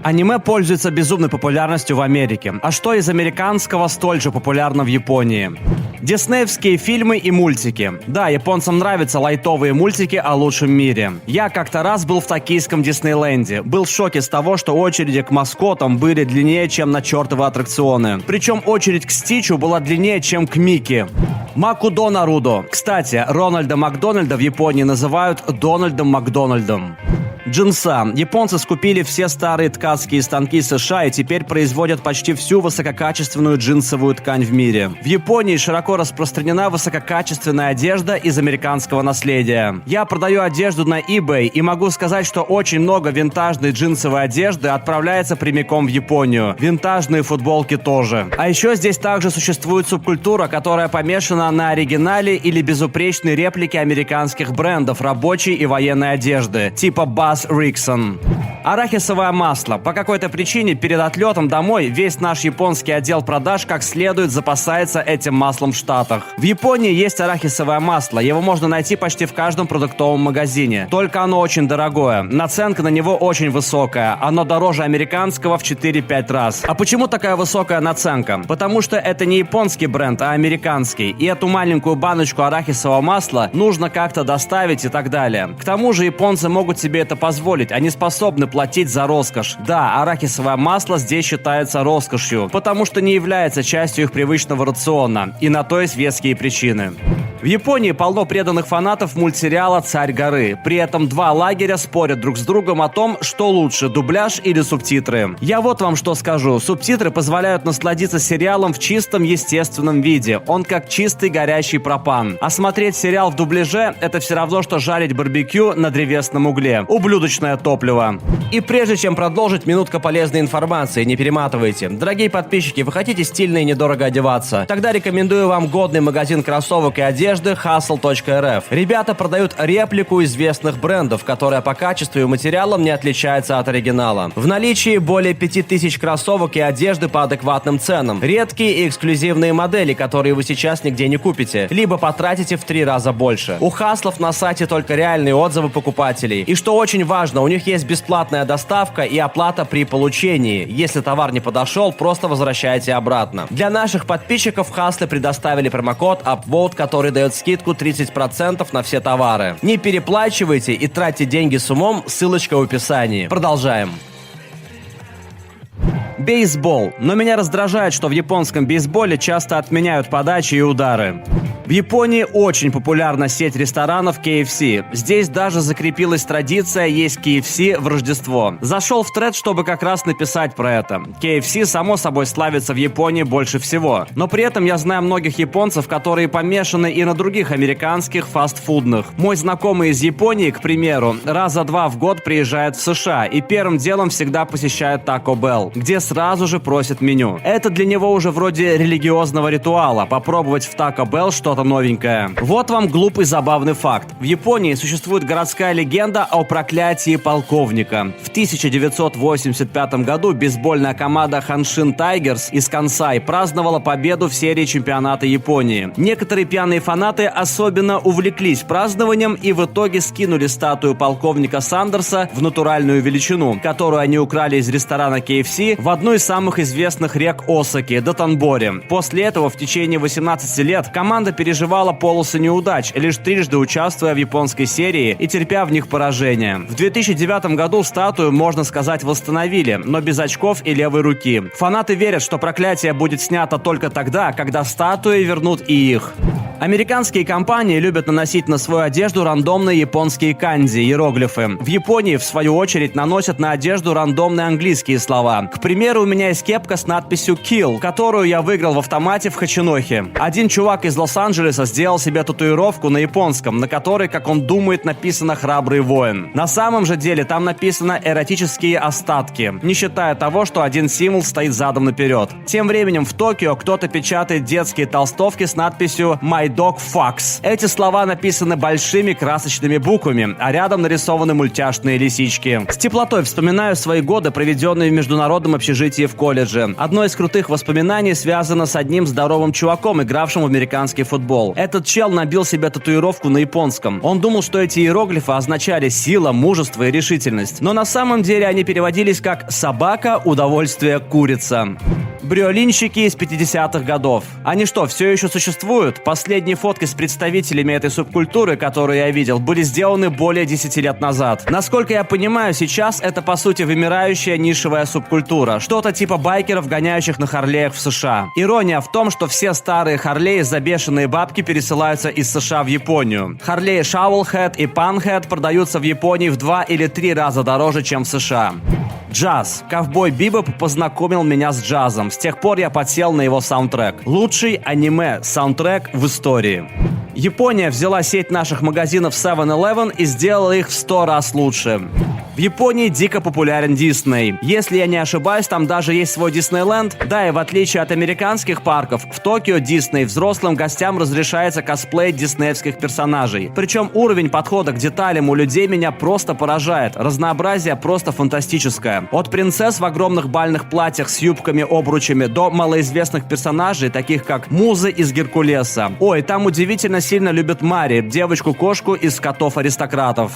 Аниме пользуется безумной популярностью в Америке. А что из американского столь же популярно в Японии? Диснеевские фильмы и мультики. Да, японцам нравятся лайтовые мультики о лучшем мире. Я как-то раз был в токийском Диснейленде. Был в шоке с того, что очереди к маскотам были длиннее, чем на чертовы аттракционы. Причем очередь к Стичу была длиннее, чем к Микки. Макудо Нарудо. Кстати, Рональда Макдональда в Японии называют Дональдом Макдональдом. Джинса. Японцы скупили все старые ткацкие станки США и теперь производят почти всю высококачественную джинсовую ткань в мире. В Японии широко распространена высококачественная одежда из американского наследия. Я продаю одежду на eBay и могу сказать, что очень много винтажной джинсовой одежды отправляется прямиком в Японию. Винтажные футболки тоже. А еще здесь также существует субкультура, которая помешана на оригинале или безупречной реплике американских брендов рабочей и военной одежды, типа Bass Риксон. Арахисовое масло. По какой-то причине перед отлетом домой весь наш японский отдел продаж как следует запасается этим маслом в Штатах. В Японии есть арахисовое масло. Его можно найти почти в каждом продуктовом магазине. Только оно очень дорогое. Наценка на него очень высокая. Оно дороже американского в 4-5 раз. А почему такая высокая наценка? Потому что это не японский бренд, а американский. И эту маленькую баночку арахисового масла нужно как-то доставить и так далее. К тому же японцы могут себе это позволить. Они способны платить за роскошь. Да, арахисовое масло здесь считается роскошью, потому что не является частью их привычного рациона. И на то есть веские причины. В Японии полно преданных фанатов мультсериала «Царь горы». При этом два лагеря спорят друг с другом о том, что лучше, дубляж или субтитры. Я вот вам что скажу. Субтитры позволяют насладиться сериалом в чистом естественном виде. Он как чистый горящий пропан. А смотреть сериал в дубляже – это все равно, что жарить барбекю на древесном угле. Ублюдочное топливо. И прежде чем продолжить, минутка полезной информации, не перематывайте. Дорогие подписчики, вы хотите стильно и недорого одеваться? Тогда рекомендую вам годный магазин кроссовок и одежды hustle.rf. Ребята продают реплику известных брендов, которая по качеству и материалам не отличается от оригинала. В наличии более 5000 кроссовок и одежды по адекватным ценам. Редкие и эксклюзивные модели, которые вы сейчас нигде не купите, либо потратите в 3 раза больше. У хаслов на сайте только реальные отзывы покупателей. И что очень важно, у них есть бесплатная доставка и оплата при получении. Если товар не подошел, просто возвращайте обратно. Для наших подписчиков хаслы предоставили промокод UPVOT, который дает скидку 30% на все товары. Не переплачивайте и тратьте деньги с умом, ссылочка в описании. Продолжаем. Бейсбол. Но меня раздражает, что в японском бейсболе часто отменяют подачи и удары. В Японии очень популярна сеть ресторанов KFC. Здесь даже закрепилась традиция есть KFC в Рождество. Зашел в тред, чтобы как раз написать про это. KFC, само собой, славится в Японии больше всего. Но при этом я знаю многих японцев, которые помешаны и на других американских фастфудных. Мой знакомый из Японии, к примеру, раза 2 в год приезжает в США и первым делом всегда посещает Taco Bell, где сразу же просит меню. Это для него уже вроде религиозного ритуала – попробовать в Taco Bell что-то новенькое. Вот вам глупый забавный факт. В Японии существует городская легенда о проклятии полковника. В 1985 году бейсбольная команда Ханшин Тайгерс из Кансай праздновала победу в серии чемпионата Японии. Некоторые пьяные фанаты особенно увлеклись празднованием и в итоге скинули статую полковника Сандерса в натуральную величину, которую они украли из ресторана KFC в одну из самых известных рек Осаки – Датанбори. После этого в течение 18 лет команда переживала полосы неудач, лишь трижды участвуя в японской серии и терпя в них поражение. В 2009 году статую, можно сказать, восстановили, но без очков и левой руки. Фанаты верят, что проклятие будет снято только тогда, когда статуи вернут и их. Американские компании любят наносить на свою одежду рандомные японские канзи, иероглифы. В Японии, в свою очередь, наносят на одежду рандомные английские слова. К примеру, у меня есть кепка с надписью «Kill», которую я выиграл в автомате в Хачинохе. Один чувак из Лос-Анджелеса сделал себе татуировку на японском, на которой, как он думает, написано «Храбрый воин». На самом же деле там написано «Эротические остатки», не считая того, что один символ стоит задом наперед. Тем временем в Токио кто-то печатает детские толстовки с надписью «My my dog fucks». Эти слова написаны большими красочными буквами, а рядом нарисованы мультяшные лисички. С теплотой вспоминаю свои годы, проведенные в международном общежитии в колледже. Одно из крутых воспоминаний связано с одним здоровым чуваком, игравшим в американский футбол. Этот чел набил себе татуировку на японском. Он думал, что эти иероглифы означали сила, мужество и решительность. Но на самом деле они переводились как «собака, удовольствие, курица». Брюолинщики из 50-х годов. Они что, все еще существуют? Последние фотки с представителями этой субкультуры, которые я видел, были сделаны более 10 лет назад. Насколько я понимаю, сейчас это по сути вымирающая нишевая субкультура. Что-то типа байкеров, гоняющих на Харлеях в США. Ирония в том, что все старые Харлеи за бешеные бабки пересылаются из США в Японию. Харлеи Shovelhead и Panhead продаются в Японии в 2 или 3 раза дороже, чем в США. Джаз. Ковбой Бибоп познакомил меня с джазом. С тех пор я подсел на его саундтрек. Лучший аниме-саундтрек в истории. Япония взяла сеть наших магазинов 7-Eleven и сделала их в 100 раз лучше. В Японии дико популярен Дисней. Если я не ошибаюсь, там даже есть свой Диснейленд. Да, и в отличие от американских парков, в Токио Дисней взрослым гостям разрешается косплеить диснеевских персонажей. Причем уровень подхода к деталям у людей меня просто поражает. Разнообразие просто фантастическое. От принцесс в огромных бальных платьях с юбками-обручами до малоизвестных персонажей, таких как Музы из Геркулеса. Ой, там удивительно сильно любят Мари, девочку-кошку из котов-аристократов.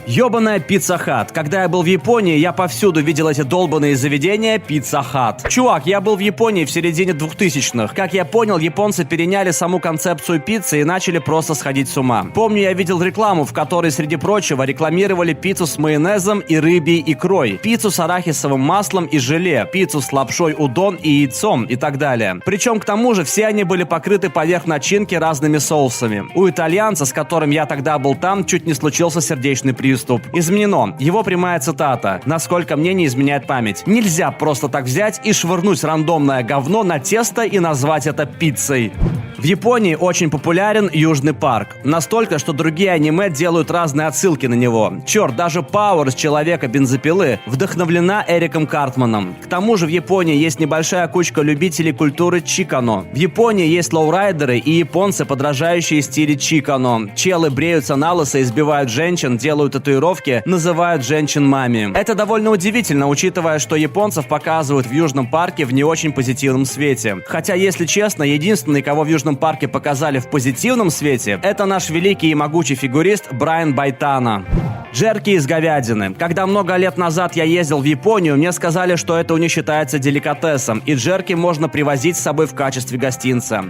Ёбаная Пицца Хат. Когда я был в Японии, я повсюду видел эти долбаные заведения Пицца Хат. Чувак, я был в Японии в середине 2000-х. Как я понял, японцы переняли саму концепцию пиццы и начали просто сходить с ума. Помню, я видел рекламу, в которой, среди прочего, рекламировали пиццу с майонезом и рыбьей икрой, пиццу с арахисовым маслом и желе, пиццу с лапшой удон и яйцом и так далее. Причем, к тому же, все они были покрыты поверх начинки разными соусами. У итальянца, с которым я тогда был там, чуть не случился сердечный приступ. Изменено. Его прямая цитата. Насколько мне не изменяет память. Нельзя просто так взять и швырнуть рандомное говно на тесто и назвать это пиццей. В Японии очень популярен Южный парк. Настолько, что другие аниме делают разные отсылки на него. Черт, даже Пауэр из Человека-бензопилы вдохновлена Эриком Картманом. К тому же в Японии есть небольшая кучка любителей культуры чикано. В Японии есть лоурайдеры и японцы, подражающие стилю чикано. Челы бреются на лысо, избивают женщин, делают татуировки, называют женщин мами. Это довольно удивительно, учитывая, что японцев показывают в Южном парке в не очень позитивном свете. Хотя, если честно, единственный, кого в Южном парке показали в позитивном свете, это наш великий и могучий фигурист Брайан Байтана. Джерки из говядины. Когда много лет назад я ездил в Японию, мне сказали, что это у них считается деликатесом, и джерки можно привозить с собой в качестве гостинца.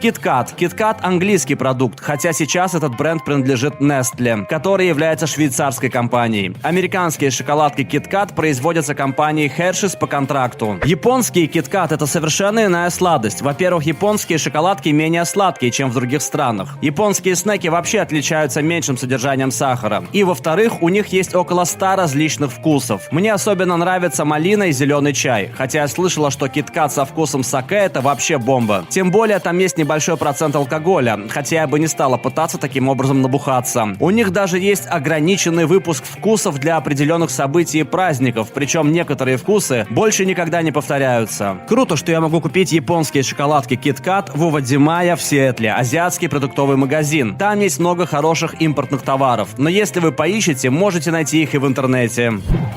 Киткат. Киткат – английский продукт, хотя сейчас этот бренд принадлежит Nestle, который является швейцарской компанией. Американские шоколадки Киткат производятся компанией Hershey's по контракту. Японские Киткат – это совершенно иная сладость. Во-первых, японские шоколадки менее сладкие, чем в других странах. Японские снеки вообще отличаются меньшим содержанием сахара. И во-вторых, у них есть около 100 различных вкусов. Мне особенно нравится малина и зеленый чай, хотя я слышала, что киткат со вкусом саке – это вообще бомба. Тем более там есть небольшой процент алкоголя, хотя я бы не стала пытаться таким образом набухаться. У них даже есть ограниченный выпуск вкусов для определенных событий и праздников, причем некоторые вкусы больше никогда не повторяются. Круто, что я могу купить японские шоколадки киткат в Увадимая в Сиэтле, азиатский продуктовый магазин. Там есть много хороших импортных товаров, но если вы поищете, можете найти их и в интернете.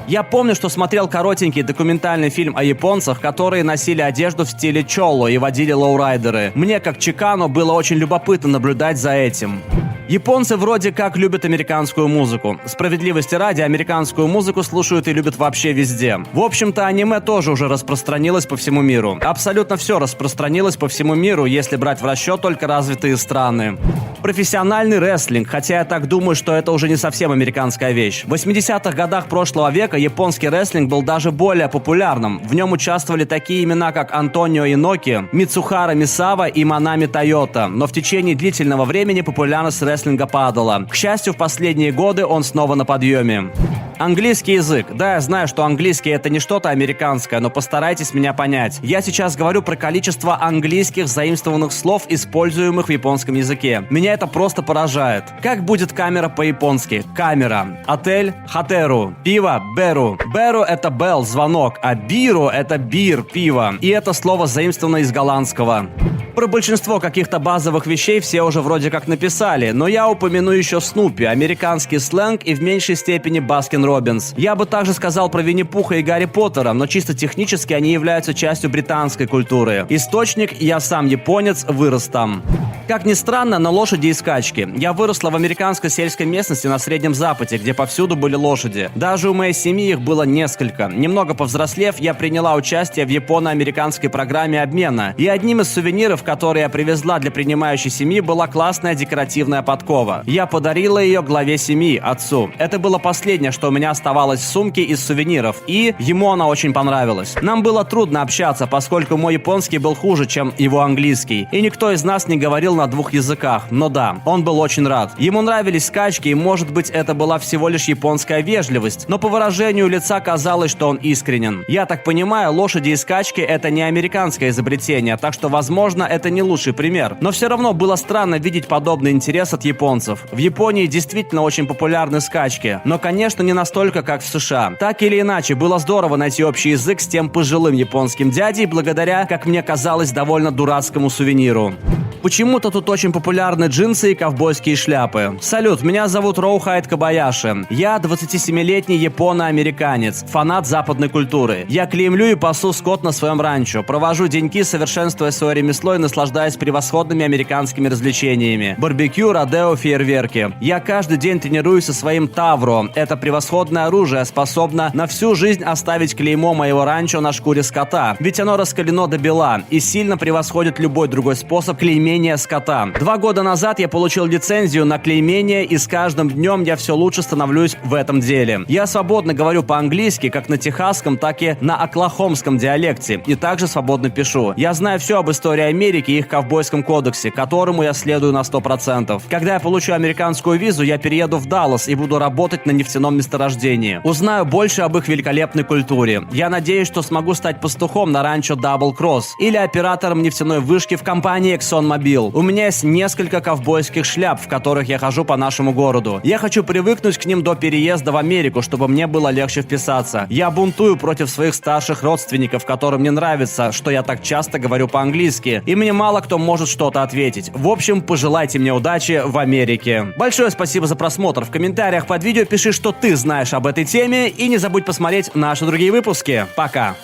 Я помню, что смотрел коротенький документальный фильм о японцах, которые носили одежду в стиле чолло и водили лоурайдеры. Мне, как чикано, было очень любопытно наблюдать за этим. Японцы вроде как любят американскую музыку. Справедливости ради, американскую музыку слушают и любят вообще везде. В общем-то, аниме тоже уже распространилось по всему миру. Абсолютно все распространилось по всему миру, если брать в расчет только развитые страны. Профессиональный рестлинг, хотя я так думаю, что это уже не совсем американская вещь. В 80-х годах прошлого века японский рестлинг был даже более популярным. В нем участвовали такие имена, как Антонио Иноки, Мицухара Мисава и Манами Тойота. Но в течение длительного времени популярность рестлинга падала. К счастью, в последние годы он снова на подъеме. Английский язык. Да, я знаю, что английский это не что-то американское, но постарайтесь меня понять. Я сейчас говорю про количество английских заимствованных слов, используемых в японском языке. Меня это просто поражает. Как будет камера по-японски? Камера. Отель – хатеру. Пиво – беру. Беру – это bell, звонок, а биру – это бир, пиво. И это слово заимствовано из голландского. Про большинство каких-то базовых вещей все уже вроде как написали, но я упомяну еще Снупи, американский сленг и в меньшей степени Баскин Роббинс. Я бы также сказал про Винни-Пуха и Гарри Поттера, но чисто технически они являются частью британской культуры. Источник: я сам японец, вырос там. Как ни странно, но лошади и скачки. Я выросла в американской сельской местности на Среднем Западе, где повсюду были лошади. Даже у моей семьи их было несколько. Немного повзрослев, я приняла участие в японо-американской программе обмена, и одним из сувениров, которые я привезла для принимающей семьи, была классная декоративная подкова. Я подарила ее главе семьи, отцу. Это было последнее, что у меня оставалось в сумке из сувениров, и ему она очень понравилась. Нам было трудно общаться, поскольку мой японский был хуже, чем его английский, и никто из нас не говорил на двух языках, но да, он был очень рад. Ему нравились скачки, и может быть это была всего лишь японская вежливость, но по выражению лица казалось, что он искренен. Я так понимаю, лошади и скачки — это не американское изобретение, так что, возможно, это не лучший пример. Но все равно было странно видеть подобный интерес от японцев. В Японии действительно очень популярны скачки, но, конечно, не настолько, как в США. Так или иначе, было здорово найти общий язык с тем пожилым японским дядей, благодаря, как мне казалось, довольно дурацкому сувениру. Почему-то тут очень популярны джинсы и ковбойские шляпы. Салют, меня зовут Роухайд Кобаяши. Я 27-летний японо-американец, фанат западной культуры. Я клеймлю и пасу скот на своем ранчо, провожу деньки, совершенствуя свое ремесло и наслаждаясь превосходными американскими развлечениями. Барбекю, родео, фейерверки. Я каждый день тренируюсь со своим тавро. Это превосходное оружие, способно на всю жизнь оставить клеймо моего ранчо на шкуре скота, ведь оно раскалено до бела и сильно превосходит любой другой способ клеймения скота. 2 года назад я получил лицензию на клеймение, и с каждым днем я все лучше становлюсь в этом деле. Я свободно говорю по-английски, как на техасском, так и на оклахомском диалекте, и также свободно пишу. Я знаю все об истории Америки и их ковбойском кодексе, которому я следую на 100%. Когда я получу американскую визу, я перееду в Даллас и буду работать на нефтяном месторождении. Узнаю больше об их великолепной культуре. Я надеюсь, что смогу стать пастухом на ранчо Double Cross или оператором нефтяной вышки в компании ExxonMobil. У меня есть несколько ковбойских шляп, в которых я хожу по нашему городу. Я хочу привыкнуть к ним до переезда в Америку, чтобы мне было легче вписаться. Я бунтую против своих старших родственников, которым не нравится, что я так часто говорю по-английски, и мне мало кто может что-то ответить. В общем, пожелайте мне удачи в Америке. Большое спасибо за просмотр. В комментариях под видео пиши, что ты знаешь об этой теме, и не забудь посмотреть наши другие выпуски. Пока!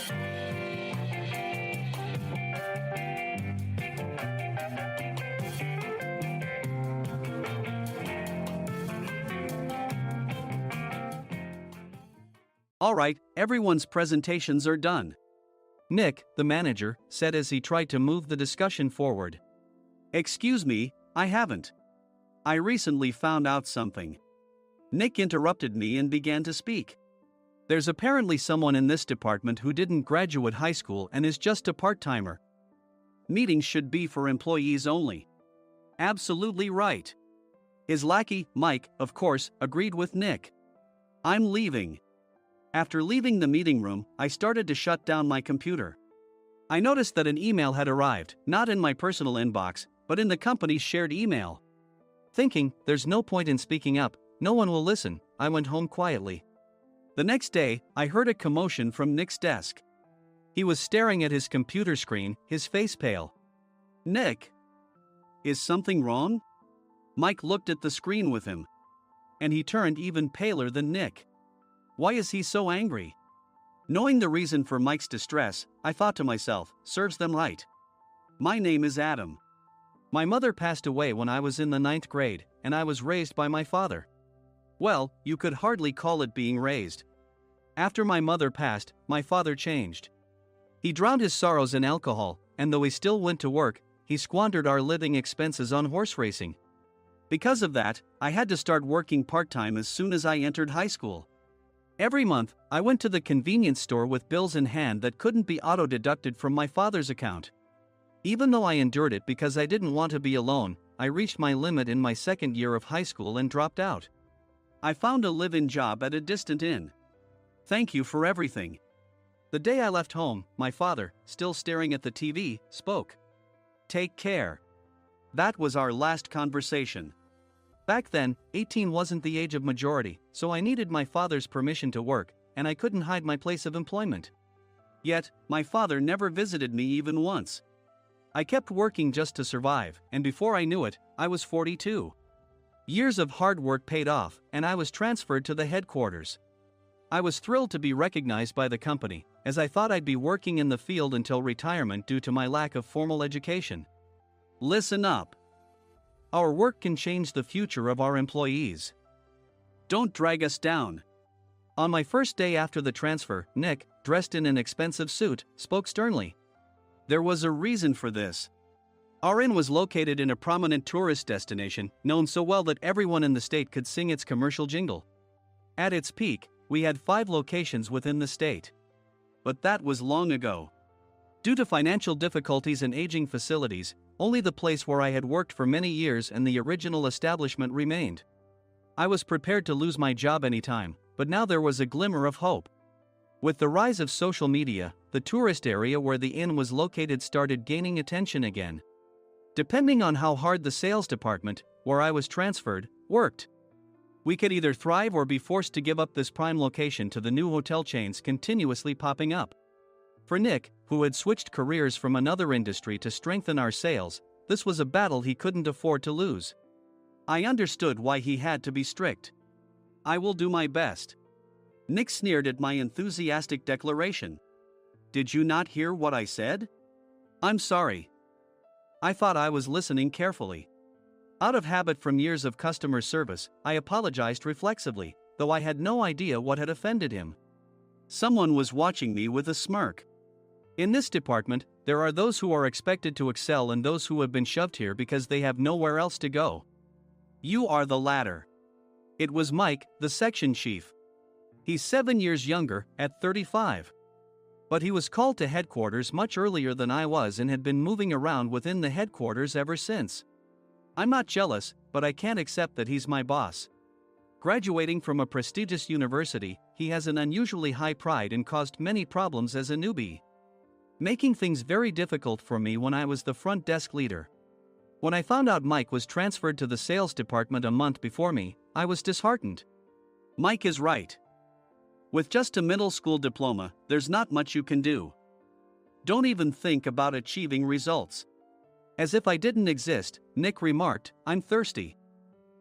All right, everyone's presentations are done. Nick, the manager, said as he tried to move the discussion forward. Excuse me, I haven't. I recently found out something. Nick interrupted me and began to speak. There's apparently someone in this department who didn't graduate high school and is just a part-timer. Meetings should be for employees only. Absolutely right. His lackey, Mike, of course, agreed with Nick. I'm leaving. After leaving the meeting room, I started to shut down my computer. I noticed that an email had arrived, not in my personal inbox, but in the company's shared email. Thinking, there's no point in speaking up, no one will listen, I went home quietly. The next day, I heard a commotion from Nick's desk. He was staring at his computer screen, his face pale. Nick? Is something wrong? Mike looked at the screen with him. And he turned even paler than Nick. Why is he so angry? Knowing the reason for Mike's distress, I thought to myself, serves them right. My name is Adam. My mother passed away when I was in the 9th grade, and I was raised by my father. Well, you could hardly call it being raised. After my mother passed, my father changed. He drowned his sorrows in alcohol, and though he still went to work, he squandered our living expenses on horse racing. Because of that, I had to start working part-time as soon as I entered high school. Every month, I went to the convenience store with bills in hand that couldn't be auto-deducted from my father's account. Even though I endured it because I didn't want to be alone, I reached my limit in my 2nd year of high school and dropped out. I found a live-in job at a distant inn. Thank you for everything. The day I left home, my father, still staring at the TV, spoke. Take care. That was our last conversation. Back then, 18 wasn't the age of majority, so I needed my father's permission to work, and I couldn't hide my place of employment. Yet, my father never visited me even once. I kept working just to survive, and before I knew it, I was 42. Years of hard work paid off, and I was transferred to the headquarters. I was thrilled to be recognized by the company, as I thought I'd be working in the field until retirement due to my lack of formal education. Listen up. Our work can change the future of our employees. Don't drag us down. On my first day after the transfer, Nick, dressed in an expensive suit, spoke sternly. There was a reason for this. Our inn was located in a prominent tourist destination, known so well that everyone in the state could sing its commercial jingle. At its peak, we had 5 locations within the state. But that was long ago. Due to financial difficulties and aging facilities, only the place where I had worked for many years and the original establishment remained. I was prepared to lose my job anytime, but now there was a glimmer of hope. With the rise of social media, the tourist area where the inn was located started gaining attention again. Depending on how hard the sales department, where I was transferred, worked, we could either thrive or be forced to give up this prime location to the new hotel chains continuously popping up. For Nick, who had switched careers from another industry to strengthen our sales, this was a battle he couldn't afford to lose. I understood why he had to be strict. I will do my best. Nick sneered at my enthusiastic declaration. Did you not hear what I said? I'm sorry. I thought I was listening carefully. Out of habit from years of customer service, I apologized reflexively, though I had no idea what had offended him. Someone was watching me with a smirk. In this department, there are those who are expected to excel and those who have been shoved here because they have nowhere else to go. You are the latter. It was Mike, the section chief. He's 7 years younger, at 35. But he was called to headquarters much earlier than I was and had been moving around within the headquarters ever since. I'm not jealous, but I can't accept that he's my boss. Graduating from a prestigious university, he has an unusually high pride and caused many problems as a newbie, making things very difficult for me when I was the front desk leader. When I found out Mike was transferred to the sales department a month before me, I was disheartened. Mike is right. With just a middle school diploma, there's not much you can do. Don't even think about achieving results. As if I didn't exist, Nick remarked, I'm thirsty.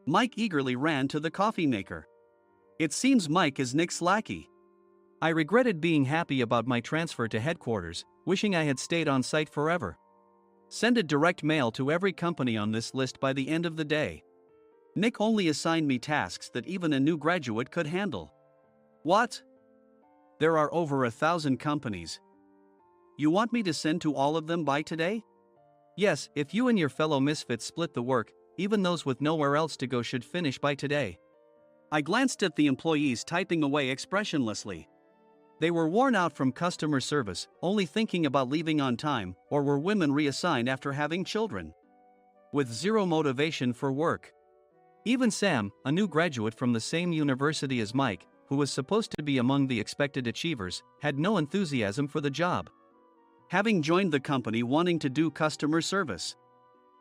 Mike eagerly ran to the coffee maker. It seems Mike is Nick's lackey. I regretted being happy about my transfer to headquarters, wishing I had stayed on site forever. Send a direct mail to every company on this list by the end of the day. Nick only assigned me tasks that even a new graduate could handle. What? There are over 1,000 companies. You want me to send to all of them by today? Yes, if you and your fellow misfits split the work, even those with nowhere else to go should finish by today. I glanced at the employees typing away expressionlessly. They were worn out from customer service, only thinking about leaving on time, or were women reassigned after having children, with zero motivation for work. Even Sam, a new graduate from the same university as Mike, who was supposed to be among the expected achievers, had no enthusiasm for the job, having joined the company wanting to do customer service.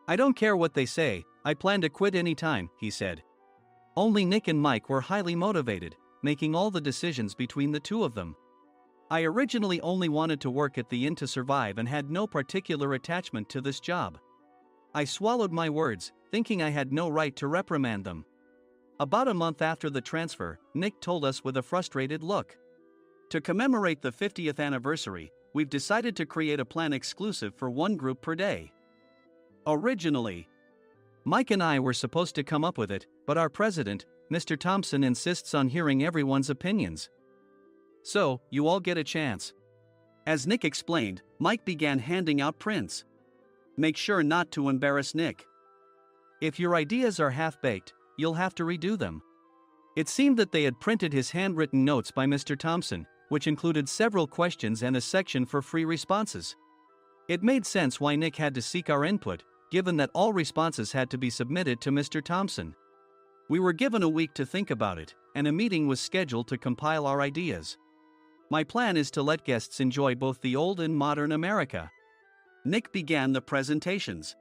I don't care what they say, I plan to quit anytime, he said. Only Nick and Mike were highly motivated, making all the decisions between the two of them. I originally only wanted to work at the inn to survive and had no particular attachment to this job. I swallowed my words, thinking I had no right to reprimand them. About a month after the transfer, Nick told us with a frustrated look. To commemorate the 50th anniversary, we've decided to create a plan exclusive for one group per day. Originally, Mike and I were supposed to come up with it, but our president, Mr. Thompson, insists on hearing everyone's opinions. So, you all get a chance. As Nick explained, Mike began handing out prints. Make sure not to embarrass Nick. If your ideas are half-baked, you'll have to redo them. It seemed that they had printed his handwritten notes by Mr. Thompson, which included several questions and a section for free responses. It made sense why Nick had to seek our input, given that all responses had to be submitted to Mr. Thompson. We were given a week to think about it, and a meeting was scheduled to compile our ideas. My plan is to let guests enjoy both the old and modern America. Nick began the presentations.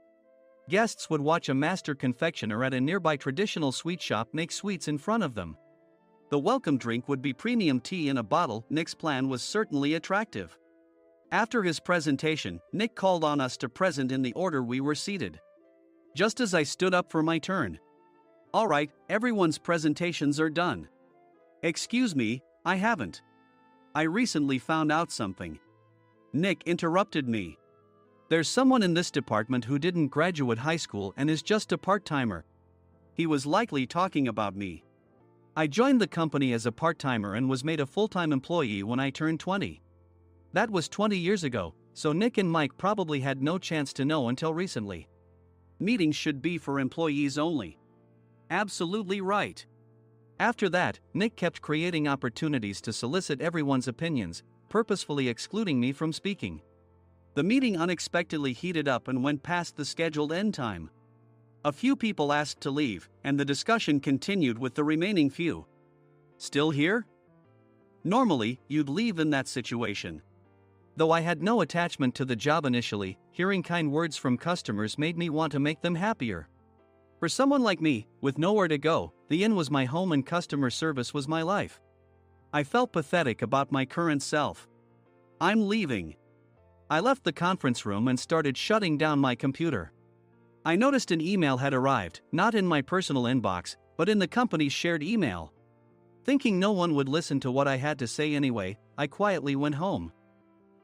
Guests would watch a master confectioner at a nearby traditional sweet shop make sweets in front of them. The welcome drink would be premium tea in a bottle. Nick's plan was certainly attractive. After his presentation, Nick called on us to present in the order we were seated. Just as I stood up for my turn. Alright, everyone's presentations are done. Excuse me, I haven't. I recently found out something. Nick interrupted me. There's someone in this department who didn't graduate high school and is just a part-timer. He was likely talking about me. I joined the company as a part-timer and was made a full-time employee when I turned 20. That was 20 years ago, so Nick and Mike probably had no chance to know until recently. Meetings should be for employees only. Absolutely right. After that, Nick kept creating opportunities to solicit everyone's opinions, purposefully excluding me from speaking. The meeting unexpectedly heated up and went past the scheduled end time. A few people asked to leave, and the discussion continued with the remaining few. Still here? Normally, you'd leave in that situation. Though I had no attachment to the job initially, hearing kind words from customers made me want to make them happier. For someone like me, with nowhere to go, the inn was my home and customer service was my life. I felt pathetic about my current self. I'm leaving. I left the conference room and started shutting down my computer. I noticed an email had arrived, not in my personal inbox, but in the company's shared email. Thinking no one would listen to what I had to say anyway, I quietly went home.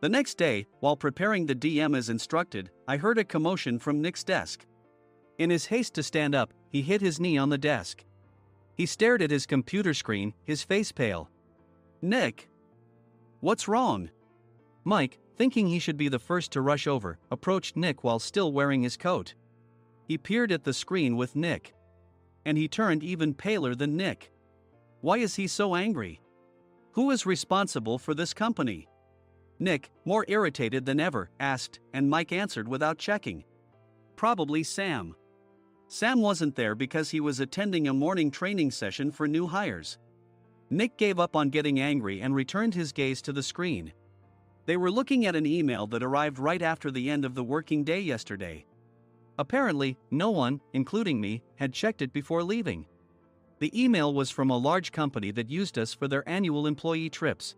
The next day, while preparing the DM as instructed, I heard a commotion from Nick's desk. In his haste to stand up, he hit his knee on the desk. He stared at his computer screen, his face pale. Nick! What's wrong? Mike, thinking he should be the first to rush over, approached Nick while still wearing his coat. He peered at the screen with Nick. And he turned even paler than Nick. Why is he so angry? Who is responsible for this company? Nick, more irritated than ever, asked, and Mike answered without checking. Probably Sam. Sam wasn't there because he was attending a morning training session for new hires. Nick gave up on getting angry and returned his gaze to the screen. They were looking at an email that arrived right after the end of the working day yesterday. Apparently, no one, including me, had checked it before leaving. The email was from a large company that used us for their annual employee trips.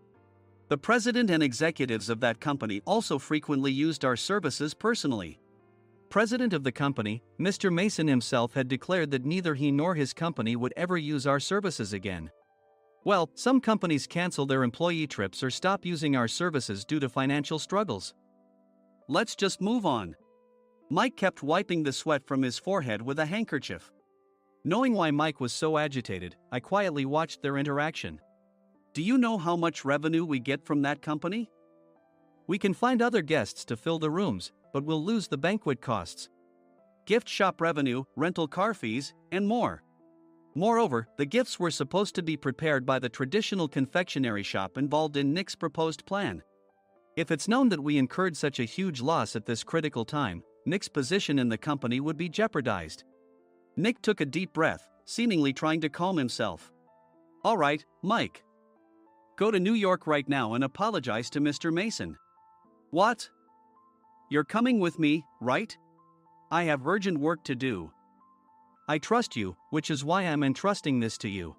The president and executives of that company also frequently used our services personally. President of the company, Mr. Mason himself had declared that neither he nor his company would ever use our services again. Well, some companies cancel their employee trips or stop using our services due to financial struggles. Let's just move on. Mike kept wiping the sweat from his forehead with a handkerchief. Knowing why Mike was so agitated, I quietly watched their interaction. Do you know how much revenue we get from that company? We can find other guests to fill the rooms, but we'll lose the banquet costs, gift shop revenue, rental car fees, and more. Moreover, the gifts were supposed to be prepared by the traditional confectionery shop involved in Nick's proposed plan. If it's known that we incurred such a huge loss at this critical time, Nick's position in the company would be jeopardized. Nick took a deep breath, seemingly trying to calm himself. All right, Mike. Go to New York right now and apologize to Mr. Mason. What? You're coming with me, right? I have urgent work to do. I trust you, which is why I'm entrusting this to you.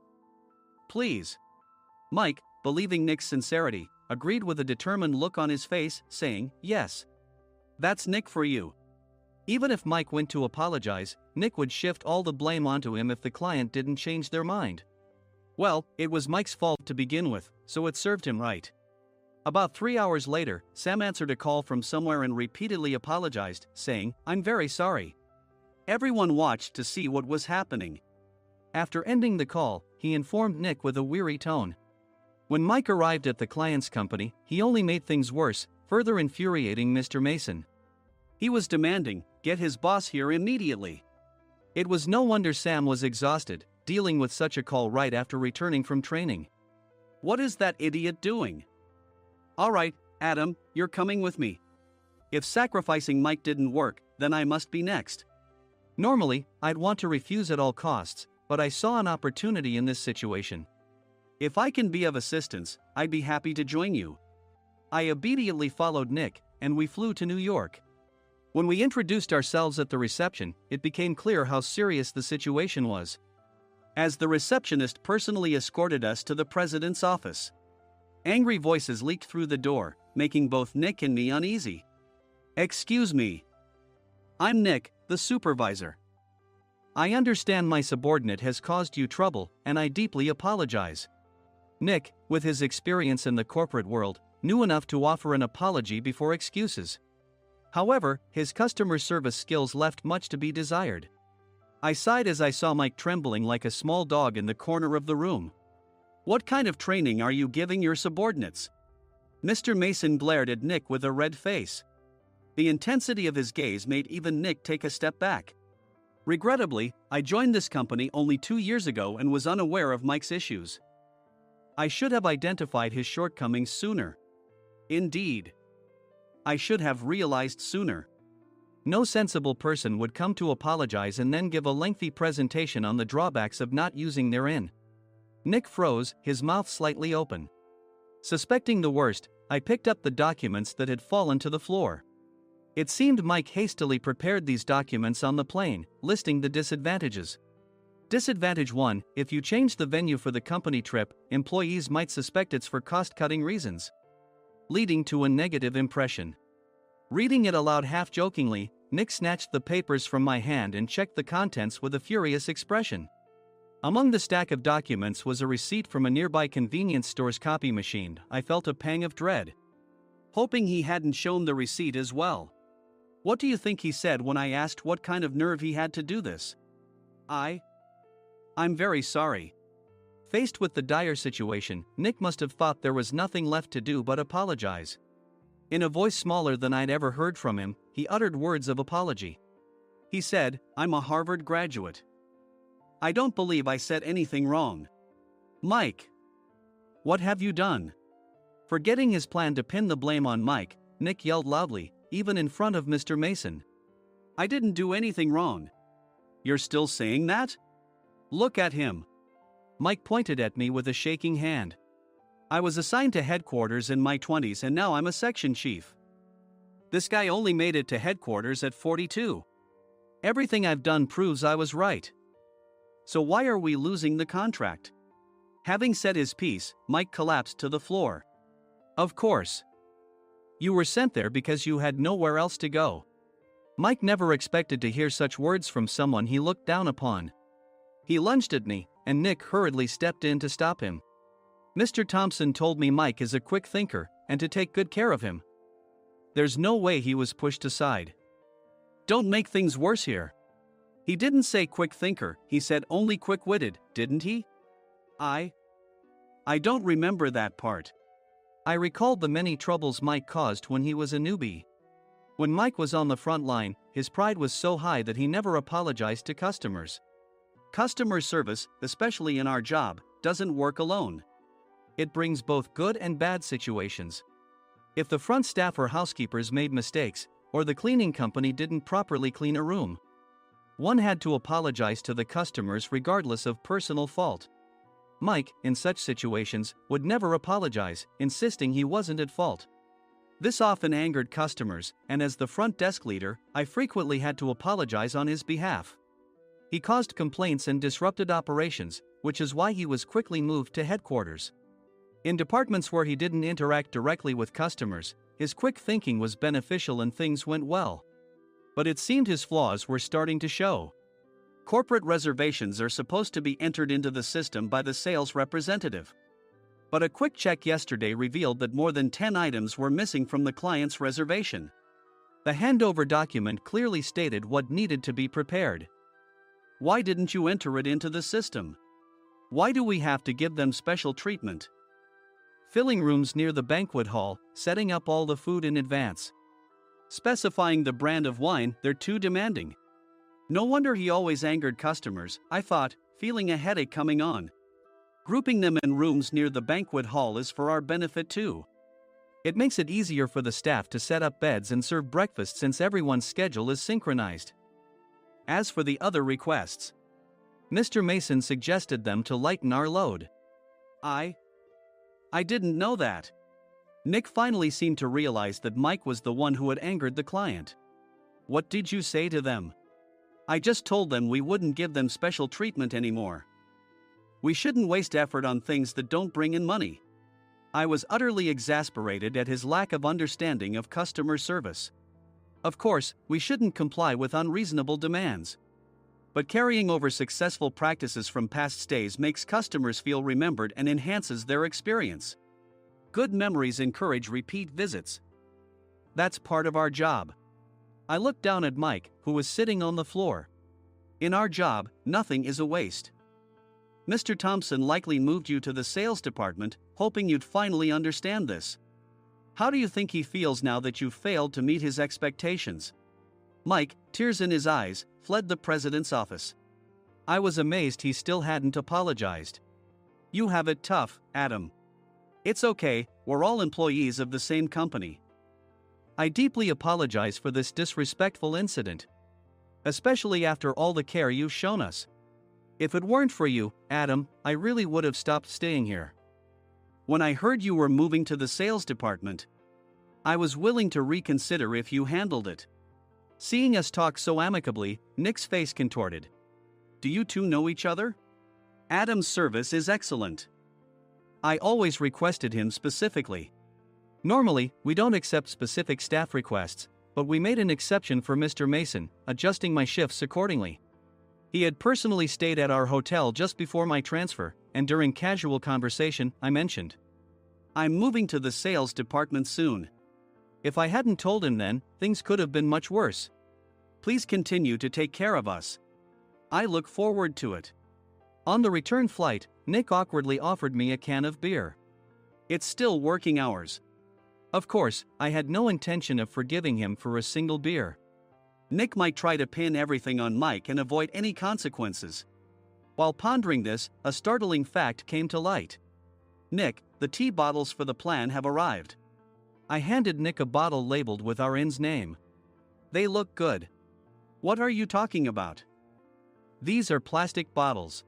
Please. Mike, believing Nick's sincerity, agreed with a determined look on his face, saying, yes. That's Nick for you. Even if Mike went to apologize, Nick would shift all the blame onto him if the client didn't change their mind. Well, it was Mike's fault to begin with, so it served him right. About 3 hours later, Sam answered a call from somewhere and repeatedly apologized, saying, I'm very sorry. Everyone watched to see what was happening. After ending the call, he informed Nick with a weary tone. When Mike arrived at the client's company, he only made things worse, further infuriating Mr. Mason. He was demanding, get his boss here immediately. It was no wonder Sam was exhausted, dealing with such a call right after returning from training. What is that idiot doing? All right, Adam, you're coming with me. If sacrificing Mike didn't work, then I must be next. Normally, I'd want to refuse at all costs, but I saw an opportunity in this situation. If I can be of assistance, I'd be happy to join you. I obediently followed Nick, and we flew to New York. When we introduced ourselves at the reception, it became clear how serious the situation was. As the receptionist personally escorted us to the president's office. Angry voices leaked through the door, making both Nick and me uneasy. "Excuse me. I'm Nick, the supervisor. I understand my subordinate has caused you trouble, and I deeply apologize." Nick, with his experience in the corporate world, knew enough to offer an apology before excuses. However, his customer service skills left much to be desired. I sighed as I saw Mike trembling like a small dog in the corner of the room. "What kind of training are you giving your subordinates?" Mr. Mason glared at Nick with a red face. The intensity of his gaze made even Nick take a step back. Regrettably, I joined this company only 2 years ago and was unaware of Mike's issues. I should have identified his shortcomings sooner. Indeed, I should have realized sooner. No sensible person would come to apologize and then give a lengthy presentation on the drawbacks of not using their in. Nick froze, his mouth slightly open. Suspecting the worst, I picked up the documents that had fallen to the floor. It seemed Mike hastily prepared these documents on the plane, listing the disadvantages. Disadvantage 1: if you change the venue for the company trip, employees might suspect it's for cost-cutting reasons, leading to a negative impression. Reading it aloud half-jokingly, Nick snatched the papers from my hand and checked the contents with a furious expression. Among the stack of documents was a receipt from a nearby convenience store's copy machine. I felt a pang of dread, hoping he hadn't shown the receipt as well. What do you think he said when I asked what kind of nerve he had to do this? I'm very sorry." Faced with the dire situation, Nick must have thought there was nothing left to do but apologize. In a voice smaller than I'd ever heard from him, he uttered words of apology. He said, "I'm a Harvard graduate. I don't believe I said anything wrong." "Mike, what have you done?" Forgetting his plan to pin the blame on Mike, Nick yelled loudly, even in front of Mr. Mason. "I didn't do anything wrong." "You're still saying that? Look at him." Mike pointed at me with a shaking hand. "I was assigned to headquarters in my 20s and now I'm a section chief. This guy only made it to headquarters at 42. Everything I've done proves I was right. So why are we losing the contract?" Having said his piece, Mike collapsed to the floor. "Of course. You were sent there because you had nowhere else to go." Mike never expected to hear such words from someone he looked down upon. He lunged at me, and Nick hurriedly stepped in to stop him. "Mr. Thompson told me Mike is a quick thinker, and to take good care of him." There's no way he was pushed aside. "Don't make things worse here. He didn't say quick thinker, he said only quick-witted, didn't he?" I don't remember that part." I recalled the many troubles Mike caused when he was a newbie. When Mike was on the front line, his pride was so high that he never apologized to customers. Customer service, especially in our job, doesn't work alone. It brings both good and bad situations. If the front staff or housekeepers made mistakes, or the cleaning company didn't properly clean a room, one had to apologize to the customers regardless of personal fault. Mike, in such situations, would never apologize, insisting he wasn't at fault. This often angered customers, and as the front desk leader, I frequently had to apologize on his behalf. He caused complaints and disrupted operations, which is why he was quickly moved to headquarters. In departments where he didn't interact directly with customers, his quick thinking was beneficial and things went well. But it seemed his flaws were starting to show. Corporate reservations are supposed to be entered into the system by the sales representative. But a quick check yesterday revealed that more than 10 items were missing from the client's reservation. The handover document clearly stated what needed to be prepared. Why didn't you enter it into the system? Why do we have to give them special treatment? Filling rooms near the banquet hall, setting up all the food in advance. Specifying the brand of wine, they're too demanding. No wonder he always angered customers, I thought, feeling a headache coming on. Grouping them in rooms near the banquet hall is for our benefit too. It makes it easier for the staff to set up beds and serve breakfast since everyone's schedule is synchronized. As for the other requests, Mr. Mason suggested them to lighten our load. I didn't know that. Nick finally seemed to realize that Mike was the one who had angered the client. What did you say to them? I just told them we wouldn't give them special treatment anymore. We shouldn't waste effort on things that don't bring in money. I was utterly exasperated at his lack of understanding of customer service. Of course, we shouldn't comply with unreasonable demands. But carrying over successful practices from past stays makes customers feel remembered and enhances their experience. Good memories encourage repeat visits. That's part of our job. I looked down at Mike, who was sitting on the floor. In our job, nothing is a waste. Mr. Thompson likely moved you to the sales department, hoping you'd finally understand this. How do you think he feels now that you failed to meet his expectations? Mike, tears in his eyes, fled the president's office. I was amazed he still hadn't apologized. You have it tough, Adam. It's okay, we're all employees of the same company. I deeply apologize for this disrespectful incident. Especially after all the care you've shown us. If it weren't for you, Adam, I really would have stopped staying here. When I heard you were moving to the sales department, I was willing to reconsider if you handled it. Seeing us talk so amicably, Nick's face contorted. Do you two know each other? Adam's service is excellent. I always requested him specifically. Normally, we don't accept specific staff requests, but we made an exception for Mr. Mason, adjusting my shifts accordingly. He had personally stayed at our hotel just before my transfer, and during casual conversation, I mentioned, I'm moving to the sales department soon. If I hadn't told him then, things could have been much worse. Please continue to take care of us. I look forward to it. On the return flight, Nick awkwardly offered me a can of beer. It's still working hours. Of course, I had no intention of forgiving him for a single beer. Nick might try to pin everything on Mike and avoid any consequences. While pondering this, a startling fact came to light. Nick, the tea bottles for the plan have arrived. I handed Nick a bottle labeled with our inn's name. They look good. What are you talking about? These are plastic bottles.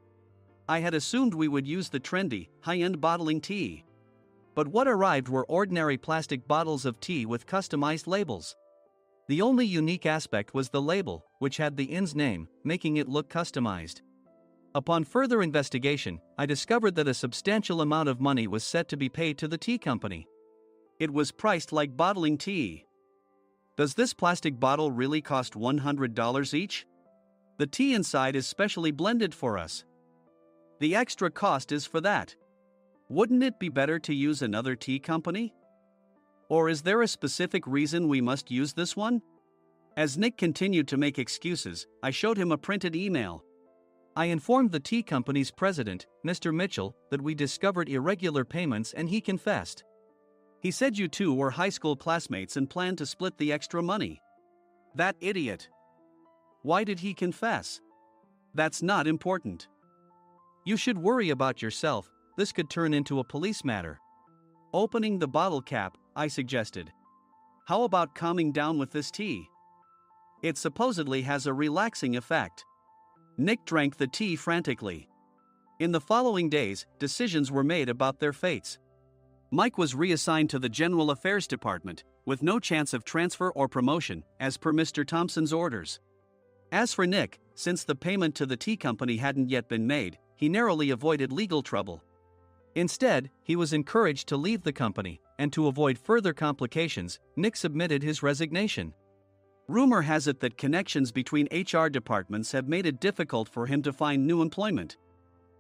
I had assumed we would use the trendy, high-end bottling tea. But what arrived were ordinary plastic bottles of tea with customized labels. The only unique aspect was the label, which had the inn's name, making it look customized. Upon further investigation, I discovered that a substantial amount of money was set to be paid to the tea company. It was priced like bottling tea. Does this plastic bottle really cost $100 each? The tea inside is specially blended for us. The extra cost is for that. Wouldn't it be better to use another tea company? Or is there a specific reason we must use this one? As Nick continued to make excuses, I showed him a printed email. I informed the tea company's president, Mr. Mitchell, that we discovered irregular payments and he confessed. He said you two were high school classmates and planned to split the extra money. That idiot. Why did he confess? That's not important. You should worry about yourself, this could turn into a police matter. Opening the bottle cap, I suggested. How about calming down with this tea? It supposedly has a relaxing effect. Nick drank the tea frantically. In the following days, decisions were made about their fates. Mike was reassigned to the General Affairs Department, with no chance of transfer or promotion, as per Mr. Thompson's orders. As for Nick, since the payment to the tea company hadn't yet been made, he narrowly avoided legal trouble. Instead, he was encouraged to leave the company, and to avoid further complications, Nick submitted his resignation. Rumor has it that connections between HR departments have made it difficult for him to find new employment.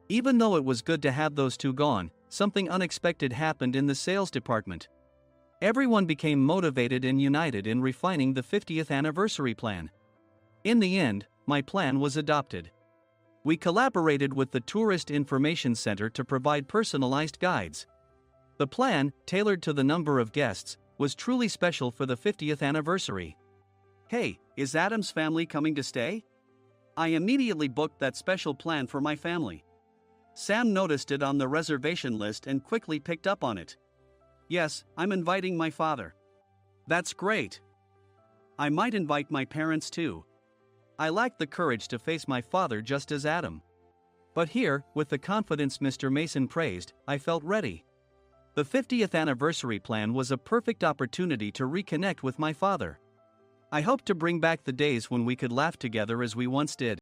Even though it was good to have those two gone, something unexpected happened in the sales department. Everyone became motivated and united in refining the 50th anniversary plan. In the end, my plan was adopted. We collaborated with the Tourist Information Center to provide personalized guides. The plan, tailored to the number of guests, was truly special for the 50th anniversary. Hey, is Adam's family coming to stay? I immediately booked that special plan for my family. Sam noticed it on the reservation list and quickly picked up on it. Yes, I'm inviting my father. That's great. I might invite my parents too. I lacked the courage to face my father just as Adam. But here, with the confidence Mr. Mason praised, I felt ready. The 50th anniversary plan was a perfect opportunity to reconnect with my father. I hoped to bring back the days when we could laugh together as we once did.